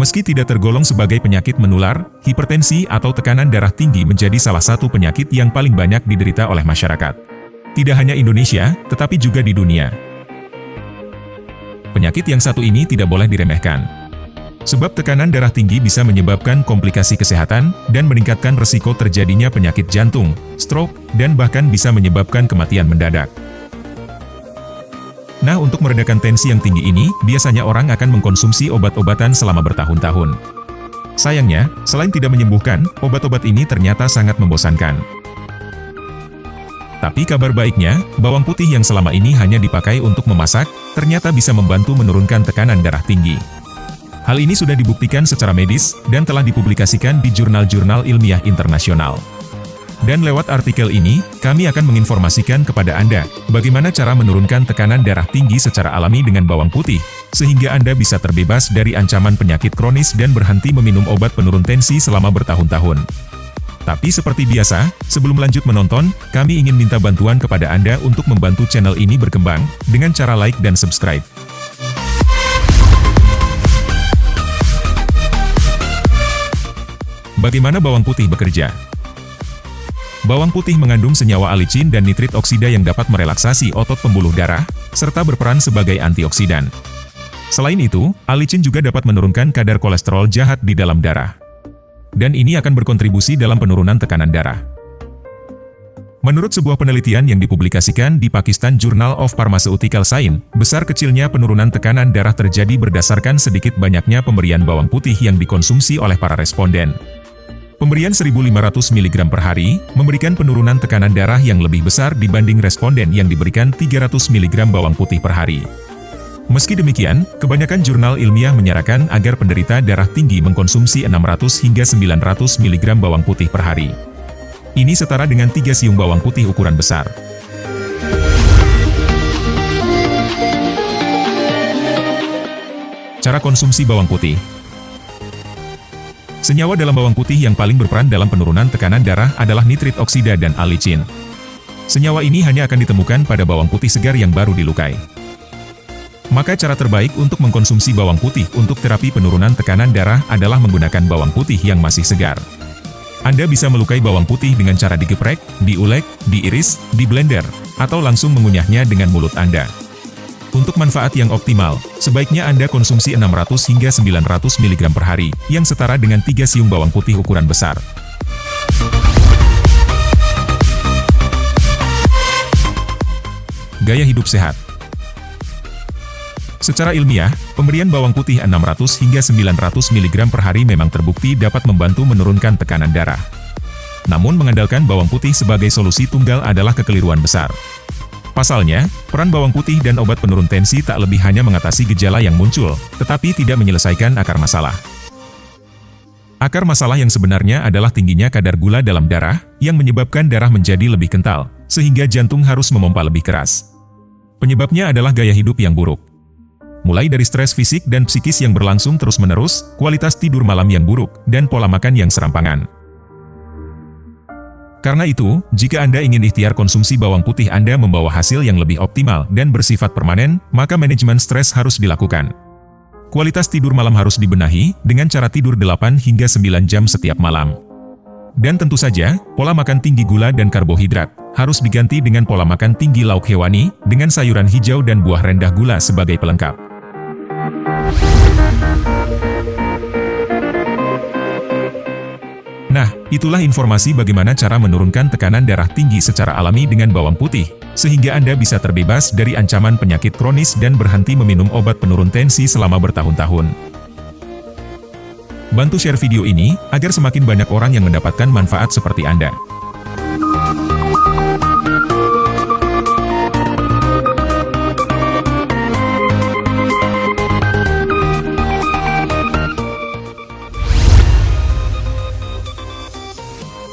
Meski tidak tergolong sebagai penyakit menular, hipertensi atau tekanan darah tinggi menjadi salah satu penyakit yang paling banyak diderita oleh masyarakat. Tidak hanya Indonesia, tetapi juga di dunia. Penyakit yang satu ini tidak boleh diremehkan. Sebab tekanan darah tinggi bisa menyebabkan komplikasi kesehatan dan meningkatkan resiko terjadinya penyakit jantung, stroke, dan bahkan bisa menyebabkan kematian mendadak. Nah, untuk meredakan tensi yang tinggi ini, biasanya orang akan mengkonsumsi obat-obatan selama bertahun-tahun. Sayangnya, selain tidak menyembuhkan, obat-obat ini ternyata sangat membosankan. Tapi kabar baiknya, bawang putih yang selama ini hanya dipakai untuk memasak, ternyata bisa membantu menurunkan tekanan darah tinggi. Hal ini sudah dibuktikan secara medis, dan telah dipublikasikan di jurnal-jurnal ilmiah internasional. Dan lewat artikel ini, kami akan menginformasikan kepada Anda, bagaimana cara menurunkan tekanan darah tinggi secara alami dengan bawang putih, sehingga Anda bisa terbebas dari ancaman penyakit kronis dan berhenti meminum obat penurun tensi selama bertahun-tahun. Tapi seperti biasa, sebelum lanjut menonton, kami ingin minta bantuan kepada Anda untuk membantu channel ini berkembang, dengan cara like dan subscribe. Bagaimana bawang putih bekerja? Bawang putih mengandung senyawa alicin dan nitrit oksida yang dapat merelaksasi otot pembuluh darah, serta berperan sebagai antioksidan. Selain itu, alicin juga dapat menurunkan kadar kolesterol jahat di dalam darah. Dan ini akan berkontribusi dalam penurunan tekanan darah. Menurut sebuah penelitian yang dipublikasikan di Pakistan Journal of Pharmaceutical Science, besar kecilnya penurunan tekanan darah terjadi berdasarkan sedikit banyaknya pemberian bawang putih yang dikonsumsi oleh para responden. Pemberian 1.500 mg per hari, memberikan penurunan tekanan darah yang lebih besar dibanding responden yang diberikan 300 mg bawang putih per hari. Meski demikian, kebanyakan jurnal ilmiah menyarankan agar penderita darah tinggi mengkonsumsi 600 hingga 900 mg bawang putih per hari. Ini setara dengan 3 siung bawang putih ukuran besar. Cara konsumsi bawang putih. Senyawa dalam bawang putih yang paling berperan dalam penurunan tekanan darah adalah nitrit oksida dan alicin. Senyawa ini hanya akan ditemukan pada bawang putih segar yang baru dilukai. Maka cara terbaik untuk mengkonsumsi bawang putih untuk terapi penurunan tekanan darah adalah menggunakan bawang putih yang masih segar. Anda bisa melukai bawang putih dengan cara digeprek, diulek, diiris, diblender, atau langsung mengunyahnya dengan mulut Anda. Untuk manfaat yang optimal, sebaiknya Anda konsumsi 600 hingga 900 mg per hari, yang setara dengan 3 siung bawang putih ukuran besar. Gaya hidup sehat. Secara ilmiah, pemberian bawang putih 600 hingga 900 mg per hari memang terbukti dapat membantu menurunkan tekanan darah. Namun mengandalkan bawang putih sebagai solusi tunggal adalah kekeliruan besar. Pasalnya, peran bawang putih dan obat penurun tensi tak lebih hanya mengatasi gejala yang muncul, tetapi tidak menyelesaikan akar masalah. Akar masalah yang sebenarnya adalah tingginya kadar gula dalam darah, yang menyebabkan darah menjadi lebih kental, sehingga jantung harus memompa lebih keras. Penyebabnya adalah gaya hidup yang buruk. Mulai dari stres fisik dan psikis yang berlangsung terus-menerus, kualitas tidur malam yang buruk, dan pola makan yang serampangan. Karena itu, jika Anda ingin ikhtiar konsumsi bawang putih Anda membawa hasil yang lebih optimal dan bersifat permanen, maka manajemen stres harus dilakukan. Kualitas tidur malam harus dibenahi, dengan cara tidur 8 hingga 9 jam setiap malam. Dan tentu saja, pola makan tinggi gula dan karbohidrat, harus diganti dengan pola makan tinggi lauk hewani, dengan sayuran hijau dan buah rendah gula sebagai pelengkap. Nah, itulah informasi bagaimana cara menurunkan tekanan darah tinggi secara alami dengan bawang putih, sehingga Anda bisa terbebas dari ancaman penyakit kronis dan berhenti meminum obat penurun tensi selama bertahun-tahun. Bantu share video ini, agar semakin banyak orang yang mendapatkan manfaat seperti Anda.